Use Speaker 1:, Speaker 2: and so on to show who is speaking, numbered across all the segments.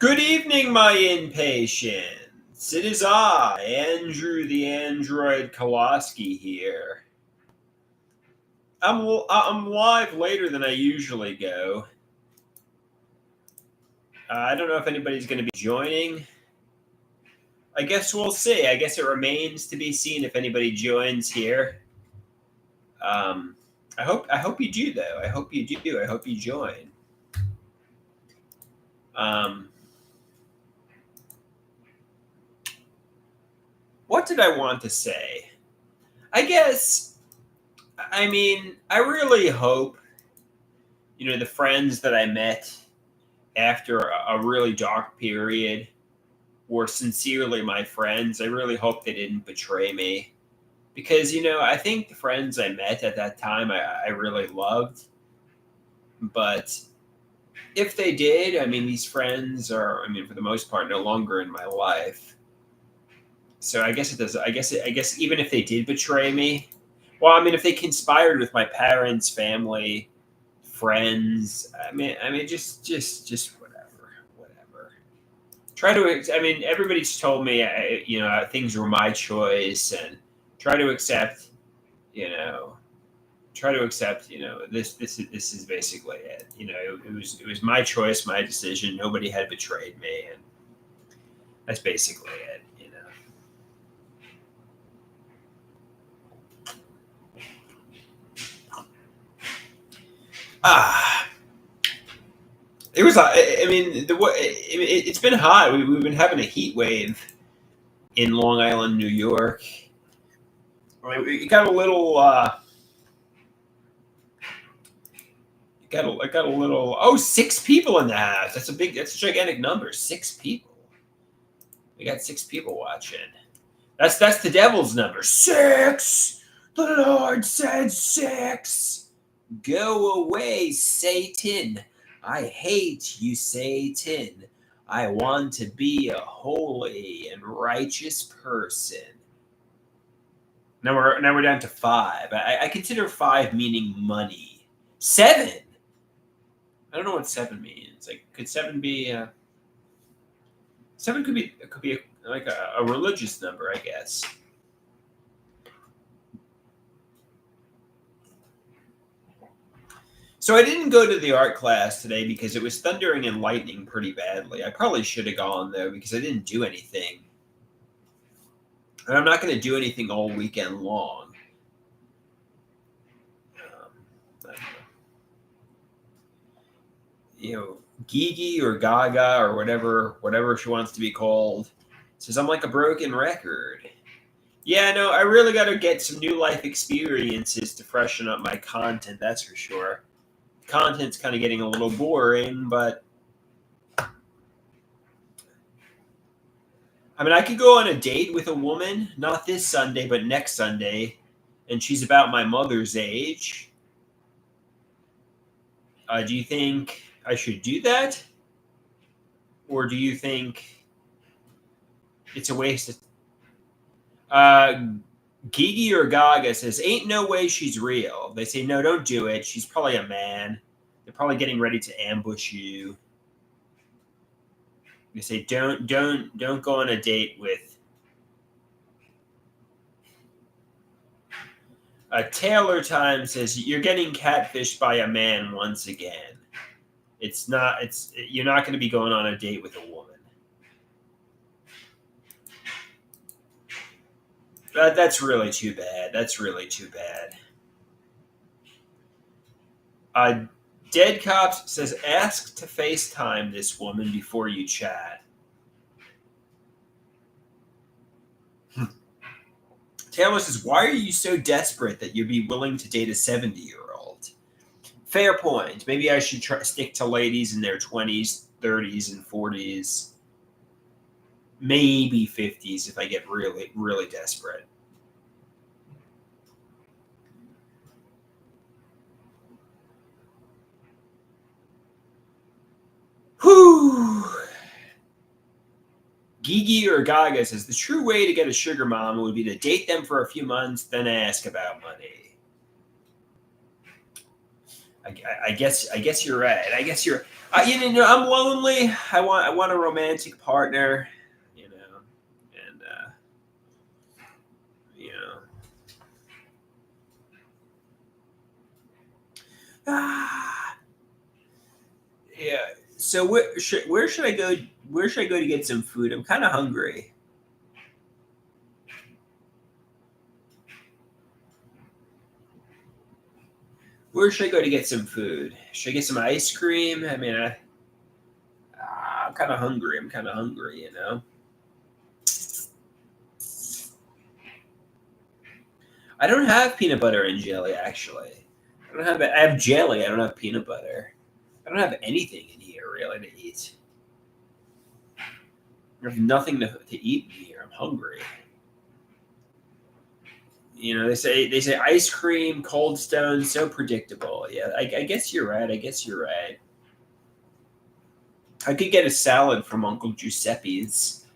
Speaker 1: Good evening, my impatience. It is I, Andrew the Android Koloski here. I'm live later than I usually go. I don't know if anybody's going to be joining. I guess we'll see. I guess it remains to be seen if anybody joins here. I hope you do though. I hope you do. I hope you join. What did I want to say? I guess. I really hope the friends that I met after a really dark period were sincerely my friends. I really hope they didn't betray me because I think the friends I met at that time I really loved, but if they did, these friends are, for the most part, no longer in my life. So I guess it does. I guess even if they did betray me, well, if they conspired with my parents, family, friends, just whatever. Try to. Everybody's told me, things were my choice, and try to accept, you know, this is basically it. It was my choice, my decision. Nobody had betrayed me, and that's basically it. Ah, it was. It's been hot. We've been having a heat wave in Long Island, New York. It got a little. I got a little. Oh, 6 people in the house. That's a gigantic number. 6 people. We got 6 people watching. That's the devil's number. 6. The Lord said 6. Go away, Satan. I hate you, Satan. I want to be a holy and righteous person. Now we're down to 5. I consider 5 meaning money. 7. I don't know what 7 means. Like, could 7 be? 7 could be like a religious number, I guess. So I didn't go to the art class today because it was thundering and lightning pretty badly. I probably should have gone though because I didn't do anything, and I'm not going to do anything all weekend long. Gigi or Gaga or whatever she wants to be called says I'm like a broken record. Yeah, no, I really got to get some new life experiences to freshen up my content. That's for sure. Content's kind of getting a little boring, but I could go on a date with a woman, not this Sunday, but next Sunday, and she's about my mother's age. Do you think I should do that? Or do you think it's a waste of... Gigi or Gaga says, ain't no way she's real. They say, no, don't do it. She's probably a man. They're probably getting ready to ambush you. They say, don't go on a date with... Taylor Time says, you're getting catfished by a man once again. You're not going to be going on a date with a woman. That's really too bad. Dead Cops says, ask to FaceTime this woman before you chat. Taylor says, why are you so desperate that you'd be willing to date a 70-year-old? Fair point. Maybe I should stick to ladies in their 20s, 30s, and 40s. Maybe 50s if I get really, really desperate. Whew. Gigi or Gaga says, the true way to get a sugar mama would be to date them for a few months, then ask about money. I guess you're right. I'm lonely. I want a romantic partner. You know, and you know, ah, yeah. So where should I go? Where should I go to get some food? I'm kind of hungry. Where should I go to get some food? Should I get some ice cream? I mean, I'm kind of hungry. I'm kind of hungry. I don't have peanut butter and jelly actually. I don't have. I have jelly. I don't have peanut butter. I don't have anything in here really to eat. There's nothing to eat in here. I'm hungry. They say ice cream, Cold Stone, so predictable. Yeah, I guess you're right. I guess you're right. I could get a salad from Uncle Giuseppe's.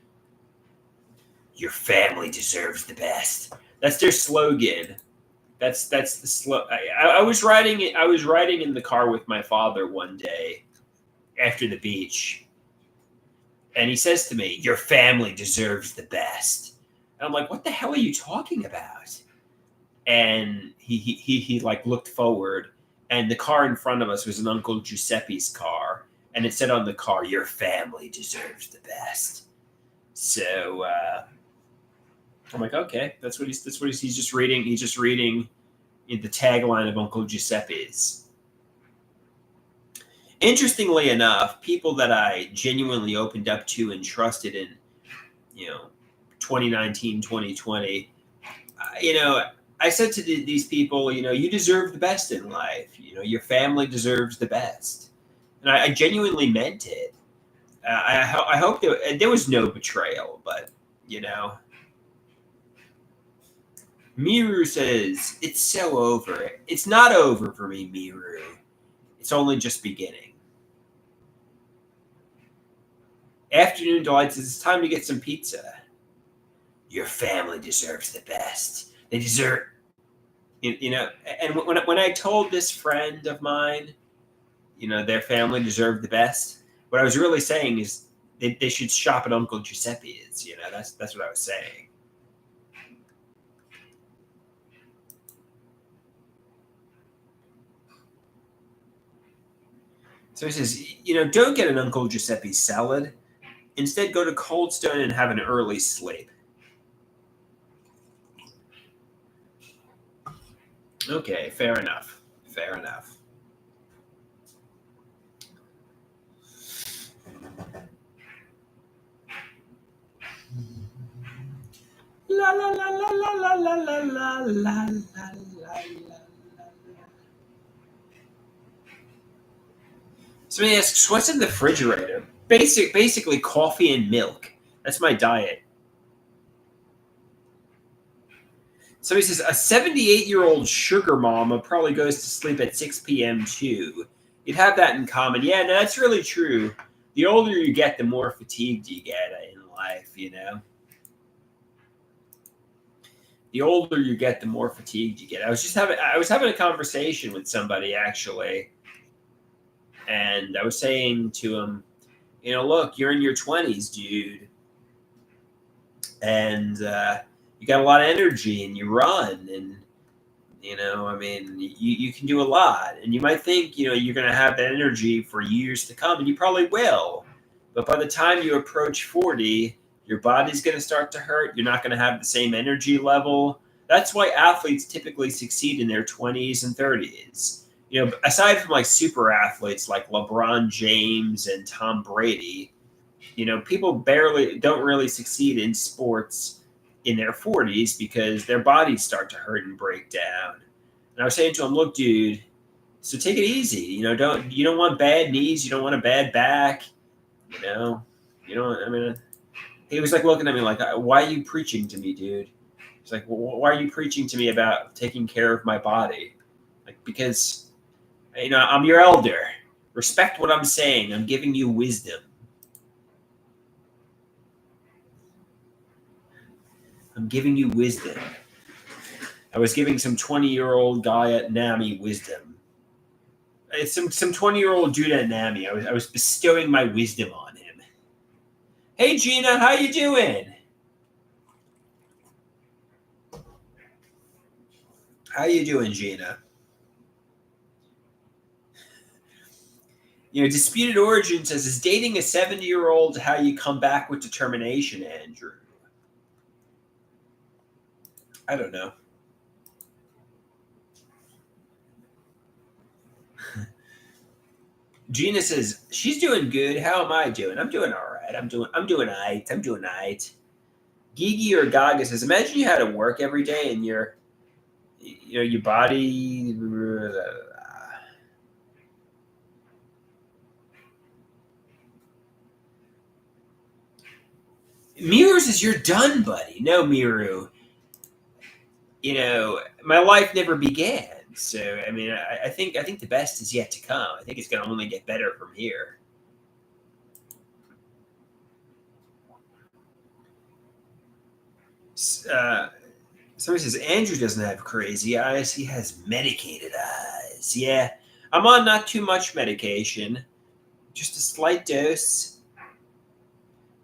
Speaker 1: Your family deserves the best. That's their slogan. That's the slow. I was riding it. I was riding in the car with my father one day after the beach, and he says to me, "Your family deserves the best." And I'm like, "What the hell are you talking about?" And he like looked forward, and the car in front of us was an Uncle Giuseppe's car, and it said on the car, "Your family deserves the best." So I'm like, okay, he's just reading. He's just reading the tagline of Uncle Giuseppe's. Interestingly enough, people that I genuinely opened up to and trusted in, you know, 2019, 2020, I said to these people, you deserve the best in life. Your family deserves the best. And I genuinely meant it. I hope there was no betrayal, but, you know, Miru says, it's so over. It's not over for me, Miru. It's only just beginning. Afternoon Delight says, it's time to get some pizza. Your family deserves the best. They deserve, and when I told this friend of mine, their family deserved the best, what I was really saying is they should shop at Uncle Giuseppe's. That's what I was saying. So he says, don't get an Uncle Giuseppe's salad. Instead, go to Cold Stone and have an early sleep. Okay, fair enough. Fair enough. La la la la la la la la la la la. Somebody asks, what's in the refrigerator? Basically coffee and milk. That's my diet. Somebody says, a 78-year-old sugar mama probably goes to sleep at 6 p.m. too. You'd have that in common. Yeah, no, that's really true. The older you get, the more fatigued you get in life. The older you get, the more fatigued you get. I was having a conversation with somebody actually, and I was saying to him, look, you're in your 20s, dude, and you got a lot of energy, and you run, and I mean, you can do a lot, and you might think you're going to have that energy for years to come, and you probably will. But by the time you approach 40, your body's going to start to hurt. You're not going to have the same energy level. That's why athletes typically succeed in their 20s and 30s. Aside from like super athletes like LeBron James and Tom Brady, people barely don't really succeed in sports in their 40s because their bodies start to hurt and break down. And I was saying to him, look, dude, so take it easy. You don't want bad knees, you don't want a bad back, you know. You know, I mean, he was like looking at me like, why are you preaching to me, dude? He's like, well, why are you preaching to me about taking care of my body? Like, because, I'm your elder. Respect what I'm saying. I'm giving you wisdom. I'm giving you wisdom. I was giving some 20-year-old guy at NAMI wisdom. some 20-year-old Judah Nami. I was bestowing my wisdom on him. Hey Gina, how you doing? How you doing, Gina? Disputed Origin says, is dating a 70-year-old how you come back with determination, Andrew? I don't know. Gina says, she's doing good. How am I doing? I'm doing all right. I'm doing all right. Gigi or Gaga says, imagine you had to work every day and your body. Miru says, you're done, buddy. No, Miru. My life never began. So, I mean, I think the best is yet to come. I think it's going to only get better from here. Somebody says, Andrew doesn't have crazy eyes. He has medicated eyes. Yeah, I'm on not too much medication. Just a slight dose.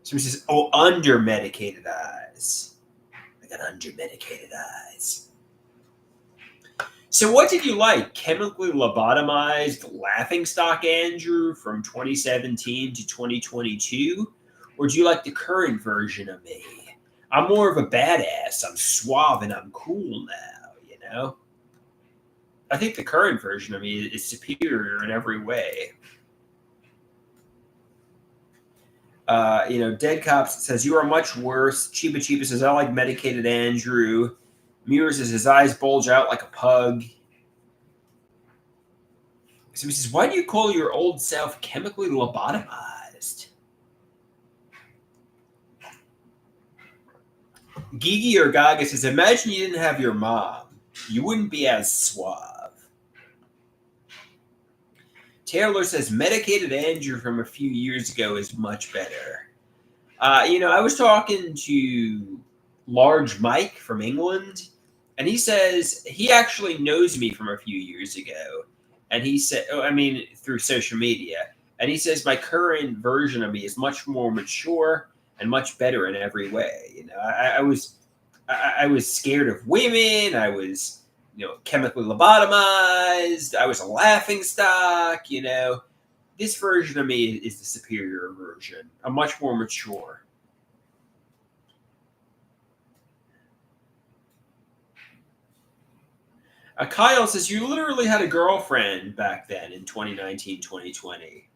Speaker 1: Somebody says, oh, under-medicated eyes. I got under-medicated eyes. So what did you like? Chemically lobotomized laughingstock Andrew from 2017 to 2022? Or do you like the current version of me? I'm more of a badass. I'm suave and I'm cool now, I think the current version of me is superior in every way. Dead Cops says, you are much worse. Chiba Chiba says, I like medicated Andrew. Mirror says, his eyes bulge out like a pug. So he says, why do you call your old self chemically lobotomized? Gigi or Gaga says, imagine you didn't have your mom. You wouldn't be as suave. Taylor says, medicated Andrew from a few years ago is much better. I was talking to Large Mike from England, and he says he actually knows me from a few years ago. And he said, through social media. And he says my current version of me is much more mature and much better in every way. I was scared of women. I was, chemically lobotomized. I was a laughingstock. This version of me is the superior version. I'm much more mature. Kyle says, you literally had a girlfriend back then in 2019, 2020.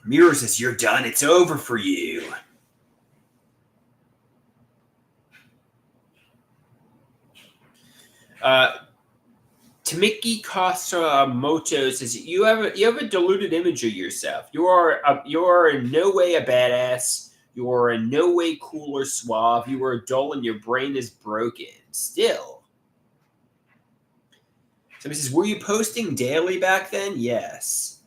Speaker 1: Mirror says, you're done. It's over for you. Tamiki Kasamoto says, you have a diluted image of yourself. You are in no way a badass. You are in no way cool or suave. You are dull and your brain is broken. Still. Somebody says, were you posting daily back then? Yes.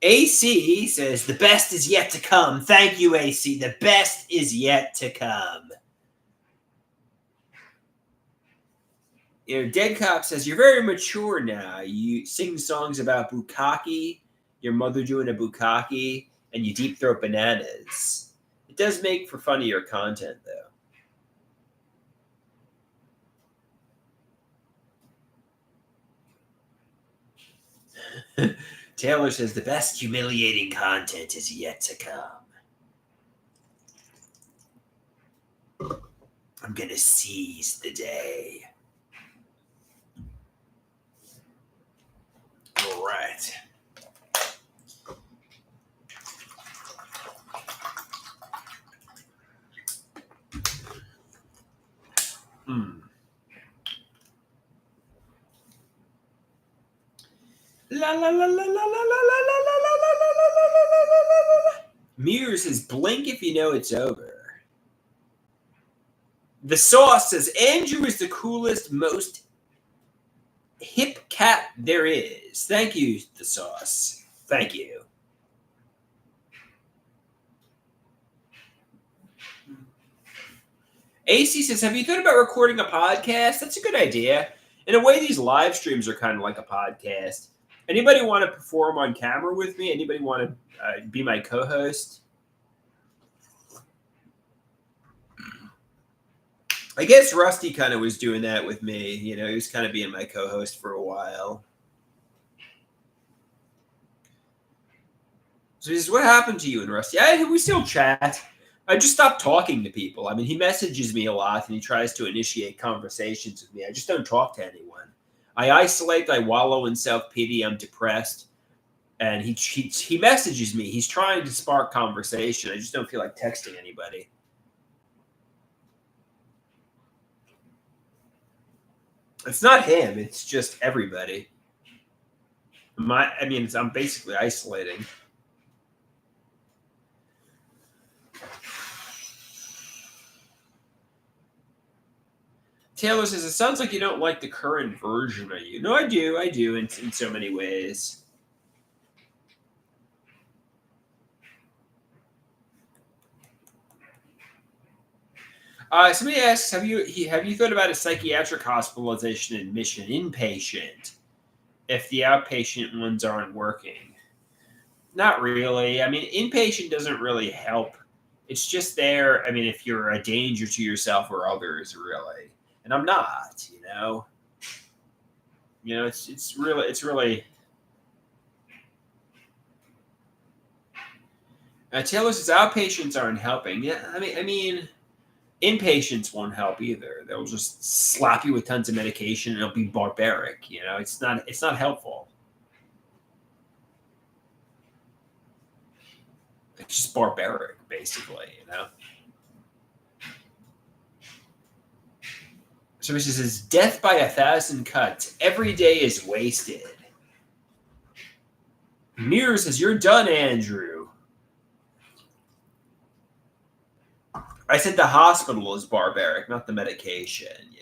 Speaker 1: AC says, the best is yet to come. Thank you, AC. The best is yet to come. Dead Cop says, you're very mature now. You sing songs about bukkake, your mother doing a bukkake, and you deep throat bananas. It does make for funnier content, though. Taylor says, the best humiliating content is yet to come. I'm going to seize the day. All right. La la la la la la la la la la. Mirror says, blink if you know it's over. The Sauce says, Andrew is the coolest, most hip cat there is. Thank you, The Sauce. Thank you. AC says, have you thought about recording a podcast? That's a good idea. In a way, these live streams are kind of like a podcast. Anybody want to perform on camera with me? Anybody want to be my co-host? I guess Rusty kind of was doing that with me. He was kind of being my co-host for a while. So he says, "What happened to you and Rusty?" We still chat. I just stopped talking to people. I mean, he messages me a lot and he tries to initiate conversations with me. I just don't talk to anyone. I isolate. I wallow in self-pity. I'm depressed. And he messages me. He's trying to spark conversation. I just don't feel like texting anybody. It's not him. It's just everybody. I'm basically isolating. Taylor says, "It sounds like you don't like the current version of you." No, I do. I do in so many ways. Somebody asks, have you thought about a psychiatric hospitalization admission inpatient if the outpatient ones aren't working? Not really. I mean, inpatient doesn't really help. It's just there. I mean, if you're a danger to yourself or others, really, and I'm not. It's really. Taylor says outpatients aren't helping. Yeah, I mean, inpatients won't help either. They'll just slap you with tons of medication and it'll be barbaric. It's not helpful. It's just barbaric, basically. So he says, "Death by 1,000 cuts. Every day is wasted." Mirror says, "You're done, Andrew." I said the hospital is barbaric, not the medication.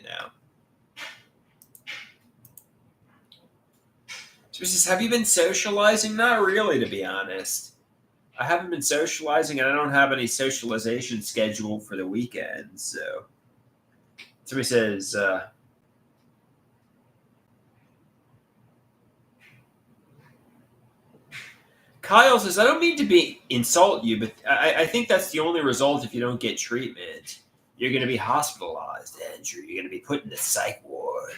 Speaker 1: So he says, "Have you been socializing?" Not really, to be honest. I haven't been socializing, and I don't have any socialization scheduled for the weekend. So somebody says, Kyle says, "I don't mean to insult you, but I think that's the only result if you don't get treatment. You're going to be hospitalized, Andrew. You're going to be put in the psych ward."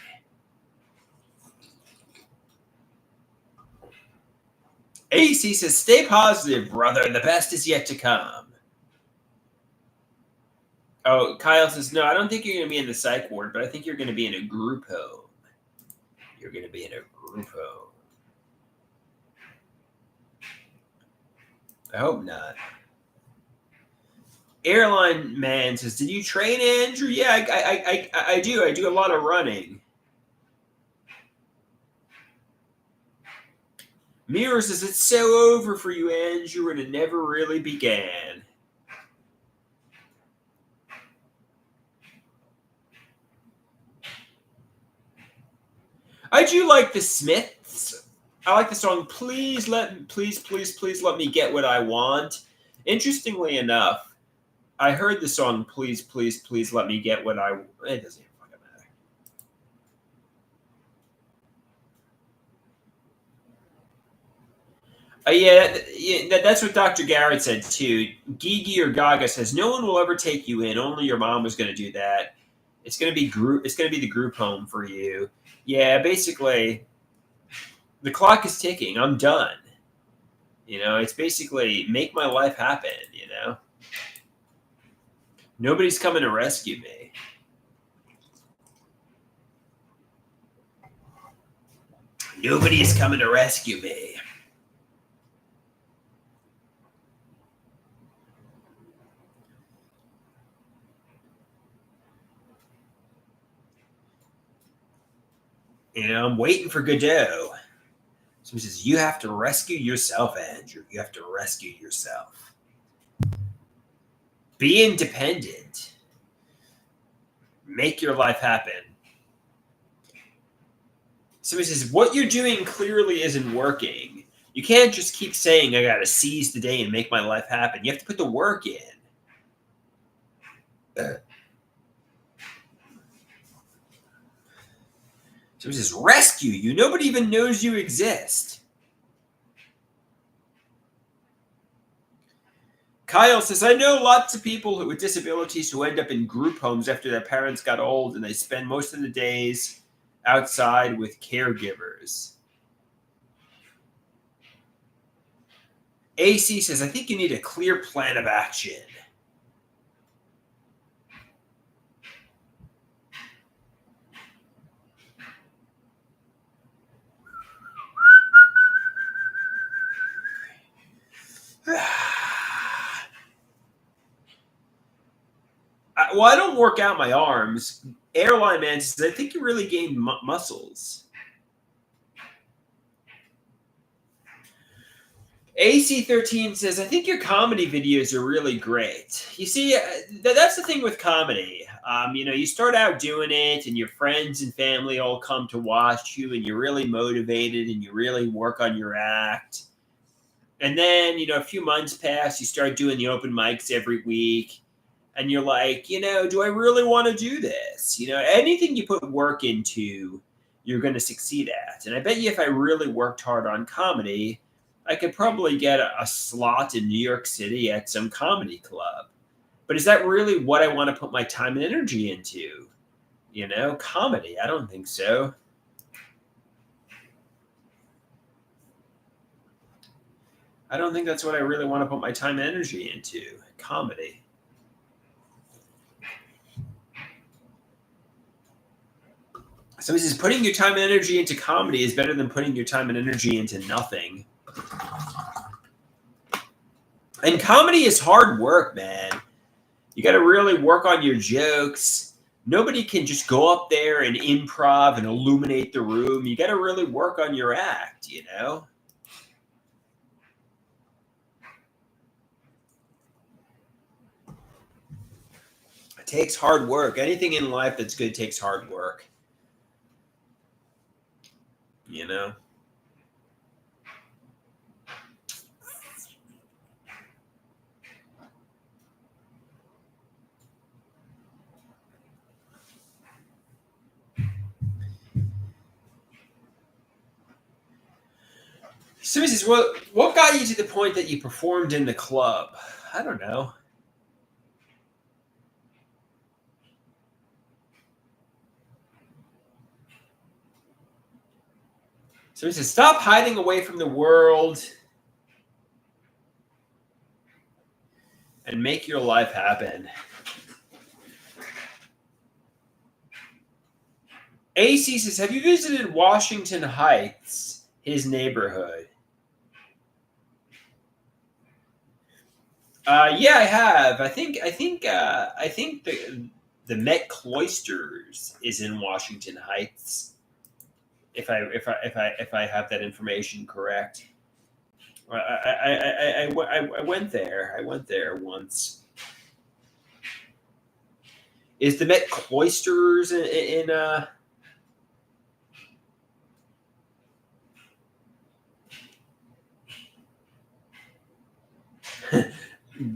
Speaker 1: AC says, "Stay positive, brother. The best is yet to come." Oh, Kyle says, "No, I don't think you're going to be in the psych ward, but I think you're going to be in a group home. You're going to be in a group home." I hope not. Airline man says, "Did you train, Andrew?" Yeah, I do. I do a lot of running. Mirror says, "It's so over for you, Andrew, and it never really began." I do like the Smiths. I like the song please please let me get what I want. Interestingly enough, I heard the song please please let me get what I. It doesn't even fucking matter. Yeah, that's what Dr. Garrett said too. Gigi or Gaga says no one will ever take you in. Only your mom was going to do that. It's going to be group. It's going to be the group home for you. Yeah, basically, the clock is ticking. I'm done. It's basically make my life happen. Nobody's coming to rescue me. Nobody is coming to rescue me. I'm waiting for Godot. So he says, "You have to rescue yourself, Andrew. You have to rescue yourself. Be independent. Make your life happen." So he says, "What you're doing clearly isn't working. You can't just keep saying, I got to seize the day and make my life happen. You have to put the work in." So it says, rescue you. Nobody even knows you exist. Kyle says, I know lots of people with disabilities who end up in group homes after their parents got old and they spend most of the days outside with caregivers. AC says, I think you need a clear plan of action. Well, I don't work out my arms. Airline man says, I think you really gained muscles. AC13 says, I think your comedy videos are really great. You see, that's the thing with comedy. You start out doing it and your friends and family all come to watch you and you're really motivated and you really work on your act. And then, a few months pass, you start doing the open mics every week. And you're like, do I really want to do this? Anything you put work into, you're going to succeed at. And I bet you if I really worked hard on comedy, I could probably get a slot in New York City at some comedy club. But is that really what I want to put my time and energy into? Comedy? I don't think so. I don't think that's what I really want to put my time and energy into. Comedy. So he says, putting your time and energy into comedy is better than putting your time and energy into nothing. And comedy is hard work, man. You got to really work on your jokes. Nobody can just go up there and improv and illuminate the room. You got to really work on your act, It takes hard work. Anything in life that's good takes hard work. So he says, well, what got you to the point that you performed in the club? I don't know. So he says, stop hiding away from the world and make your life happen. AC says, have you visited Washington Heights, his neighborhood? Yeah, I have. I think the Met Cloisters is in Washington Heights. If I have that information correct, I went there. I went there once. Is the Met Cloisters in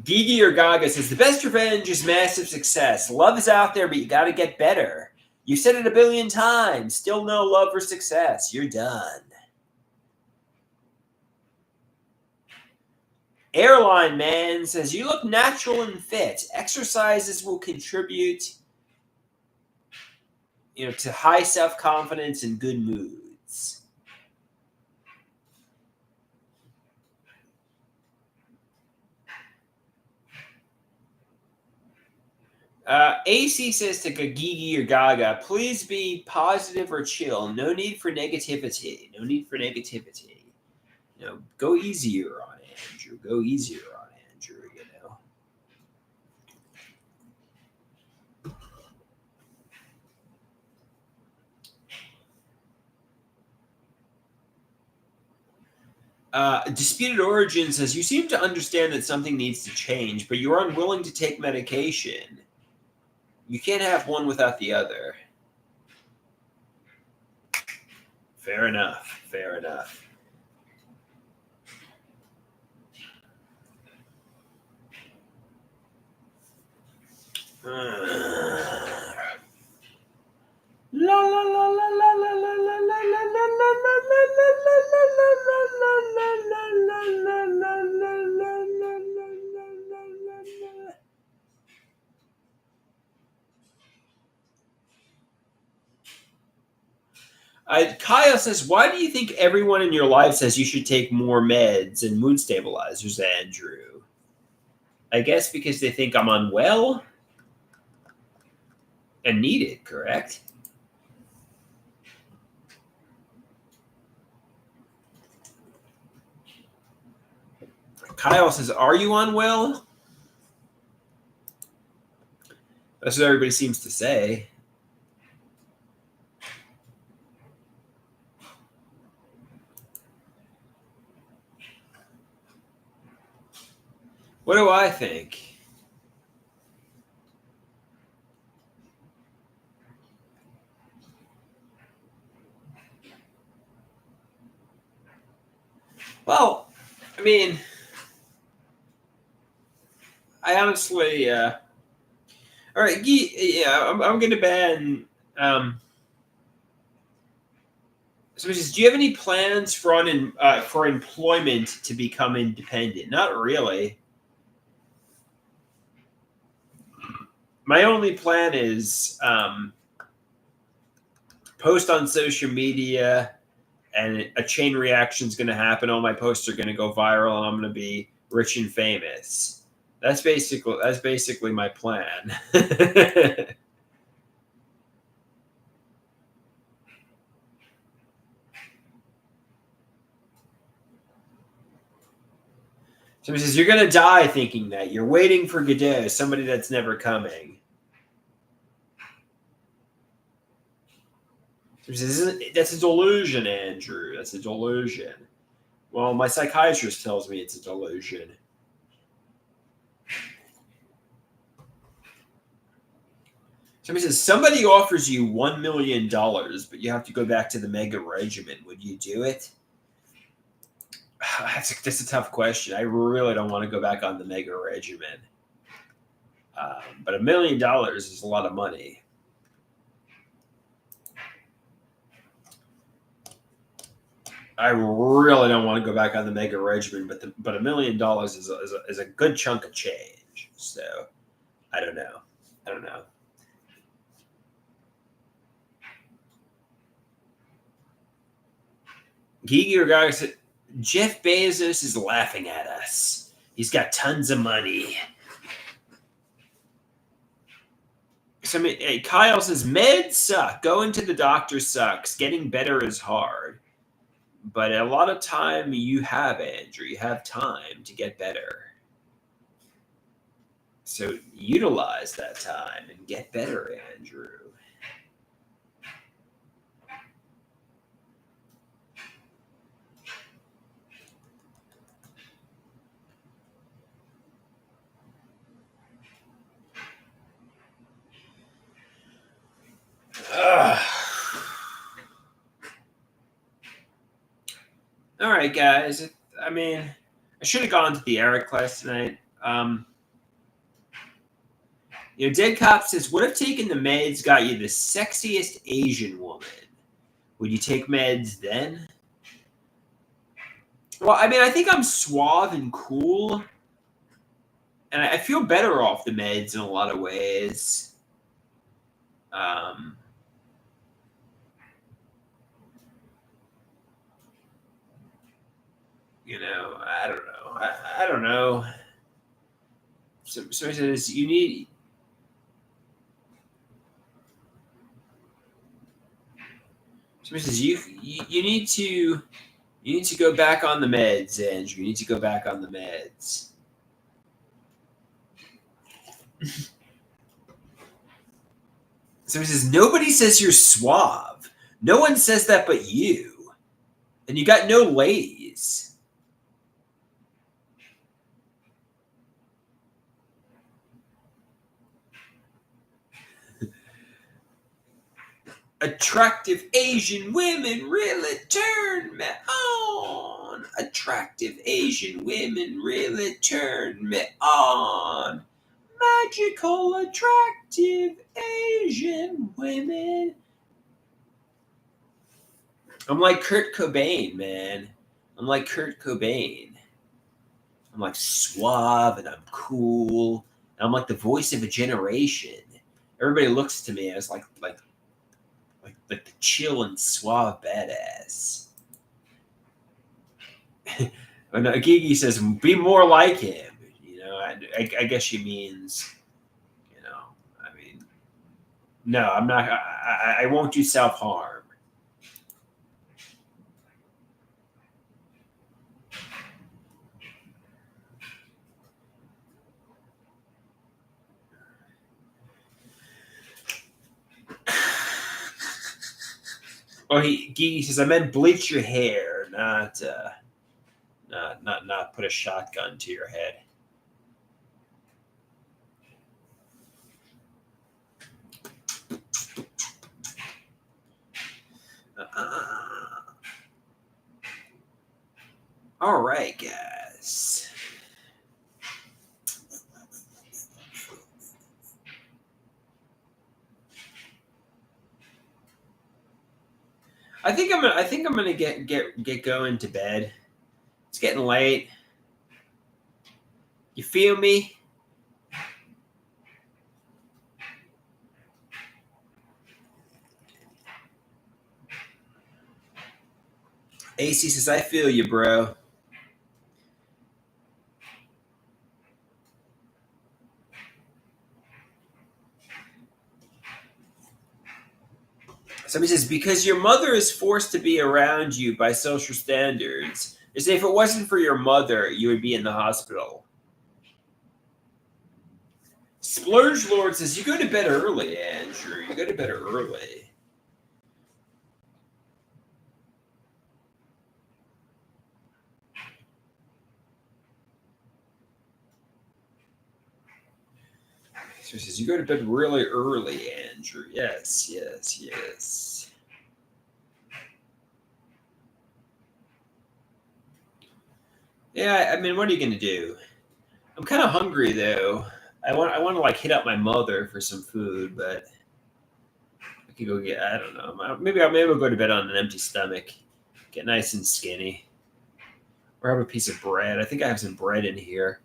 Speaker 1: Gigi or Gaga says, the best revenge is massive success. Love is out there, but you got to get better. You said it 1 billion times. Still no love or success. You're done. Airline man says, you look natural and fit. Exercises will contribute to high self-confidence and good moods. AC says to Gigi or Gaga, please be positive or chill. No need for negativity. No need for negativity. Go easier on Andrew. Go easier on Andrew, Disputed Origin says, you seem to understand that something needs to change, but you're unwilling to take medication. You can't have one without the other. Fair enough. Fair enough. La la la la la la la Kyle says, why do you think everyone in your life says you should take more meds and mood stabilizers, Andrew? I guess because they think I'm unwell and need it, correct? Kyle says, are you unwell? That's what everybody seems to say. What do I think? Well, I mean, I honestly, all right, yeah, I'm going to ban. So, do you have any plans for employment to become independent? Not really. My only plan is post on social media, and a chain reaction is going to happen. All my posts are going to go viral, and I'm going to be rich and famous. That's basically my plan. Somebody says you're going to die thinking that you're waiting for Godot, somebody that's never coming. Somebody says that's a delusion, Andrew. That's a delusion. Well, my psychiatrist tells me it's a delusion. Somebody says somebody offers you $1 million, but you have to go back to the mega regimen. Would you do it? That's a tough question. I really don't want to go back on the mega regimen. But $1 million is a lot of money. I really don't want to go back on the mega regimen, but $1 million is a good chunk of change. So I don't know. Gigi Orgaga said, Jeff Bezos is laughing at us. He's got tons of money. So Kyle says, meds suck. Going to the doctor sucks. Getting better is hard. But a lot of time you have, Andrew. You have time to get better. So utilize that time and get better, Andrew. All right, guys. I mean, I should have gone to the Eric class tonight. Dead Cop says, what if taking the meds got you the sexiest Asian woman? Would you take meds then? Well, I mean, I think I'm suave and cool. And I feel better off the meds in a lot of ways. I don't know. I don't know. So it says you need. Somebody says you need to go back on the meds, Andrew. You need to go back on the meds. Somebody says nobody says you're suave. No one says that but you, and you got no ladies. Attractive Asian women really turn me on. Attractive Asian women really turn me on. Magical, attractive Asian women. I'm like Kurt Cobain, man. I'm like Kurt Cobain. I'm like suave and I'm cool. And I'm like the voice of a generation. Everybody looks to me as like like the chill and suave badass. And Gigi says, "Be more like him." I guess she means, I mean, no, I'm not. I won't do self harm. Oh, Gigi says, "I meant bleach your hair, not put a shotgun to your head." All right, guys. I think I'm gonna get going to bed. It's getting late. You feel me? AC says, "I feel you, bro." Somebody says, "Because your mother is forced to be around you by social standards." They say, "If it wasn't for your mother, you would be in the hospital." Splurge Lord says, "You go to bed early, Andrew. You go to bed early." So he says, "You go to bed really early, Andrew." Yes, yes, yes. Yeah, I mean, what are you gonna do? I'm kind of hungry though. I want to like hit up my mother for some food, but I could go get. I don't know. Maybe I'll go to bed on an empty stomach, get nice and skinny, or have a piece of bread. I think I have some bread in here.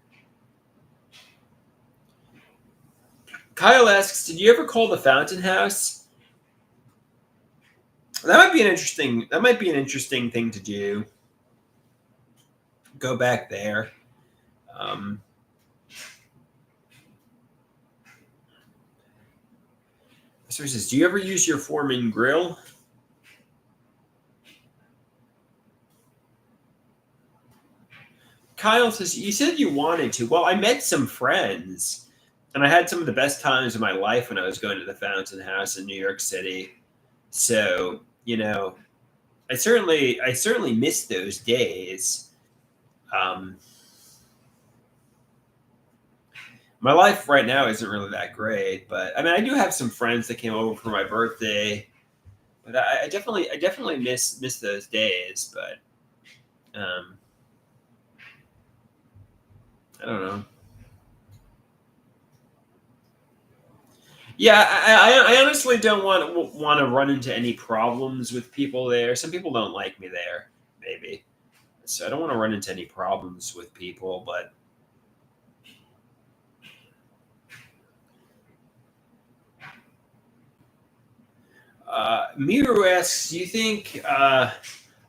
Speaker 1: Kyle asks, "Did you ever call the Fountain House?" That might be an interesting. That might be an interesting thing to do. Go back there. Um, so he says, "Do you ever use your Foreman grill?" Kyle says, "You said you wanted to." Well, I met some friends, and I had some of the best times of my life when I was going to the Fountain House in New York City. So, I certainly miss those days. Um, my life right now isn't really that great, but I mean, I do have some friends that came over for my birthday. But I definitely miss those days. But I don't know. Yeah, I honestly don't want to run into any problems with people there. Some people don't like me there, maybe. So I don't want to run into any problems with people. But Miru asks, "Do you think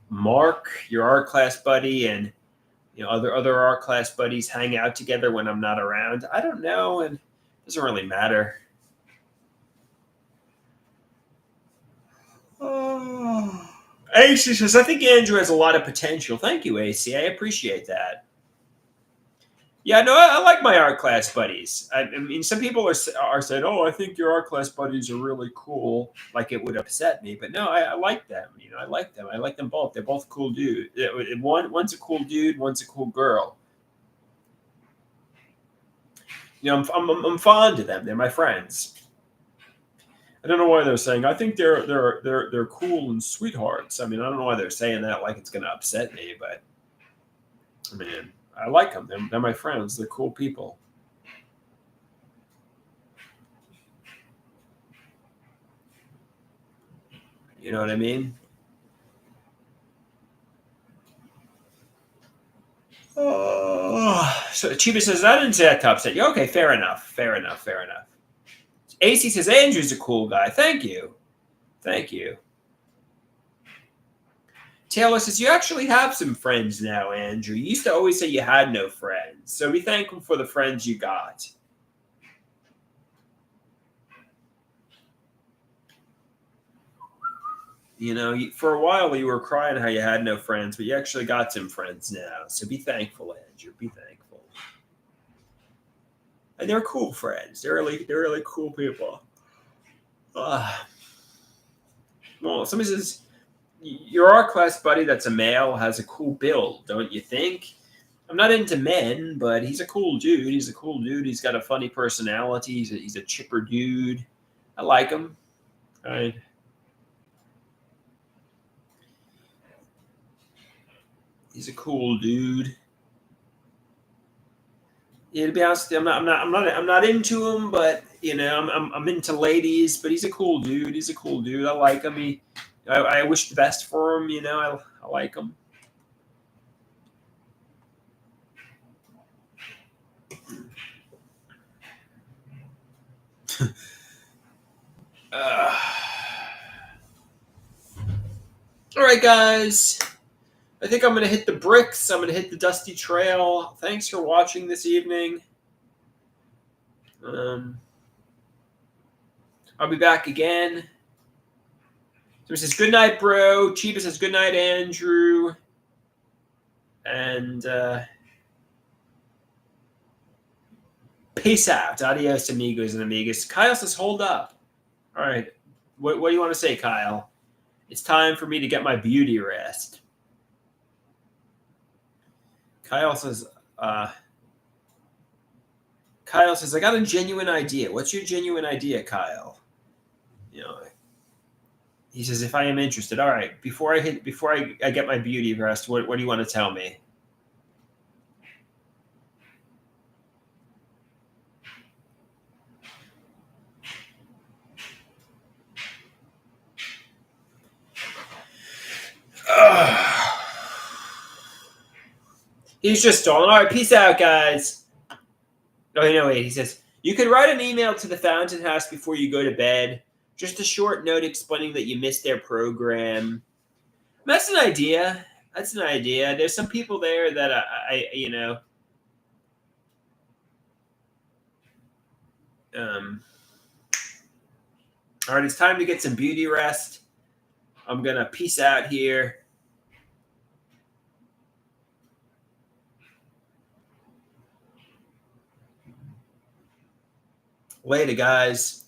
Speaker 1: Mark, your art class buddy, and other art class buddies hang out together when I'm not around?" I don't know, and it doesn't really matter. Oh. AC says, "I think Andrew has a lot of potential." Thank you, AC. I appreciate that. Yeah, no, I like my art class buddies. I mean, some people are saying, "Oh, I think your art class buddies are really cool." Like it would upset me, but no, I like them. I like them. I like them both. They're both cool dudes. One's a cool dude. One's a cool girl. I'm fond of them. They're my friends. I don't know why they're saying. I think they're cool and sweethearts. I mean, I don't know why they're saying that like it's going to upset me, but I mean, I like them. They're my friends. They're cool people. You know what I mean? Oh, so Chiba says, "I didn't say that to upset you." Okay, fair enough. Fair enough. AC says, "Andrew's a cool guy." Thank you. Thank you. Taylor says, you actually have some friends now, Andrew. You used to always say you had no friends. So be thankful for the friends you got. You know, for a while you were crying how you had no friends, but you actually got some friends now. So be thankful, Andrew. Be thankful. And they're cool friends. They're really cool people. Well, somebody says, your art class buddy that's a male has a cool build, don't you think? I'm not into men, but he's a cool dude. He's a cool dude. He's got a funny personality. He's a chipper dude. I like him. All right. He's a cool dude. Yeah, to be honest, I'm not into him, but you know, I'm into ladies. But he's a cool dude. He's a cool dude. I like him. I wish the best for him. You know, I like him. All right, guys. I think I'm going to hit the bricks. I'm going to hit the dusty trail. Thanks for watching this evening. I'll be back again. So it says, good night, bro. Chiba says, good night, Andrew. And peace out. Adios, amigos and amigas. Kyle says, hold up. All right. What do you want to say, Kyle? It's time for me to get my beauty rest. Kyle says, I got a genuine idea. What's your genuine idea, Kyle? You know, he says, if I am interested. All right. Before I get my beauty rest, what do you want to tell me? He's just stalling. All right, peace out, guys. Oh, no, wait. He says, you could write an email to the Fountain House before you go to bed. Just a short note explaining that you missed their program. That's an idea. That's an idea. There's some people there that I you know. All right, it's time to get some beauty rest. I'm going to peace out here. Later, guys.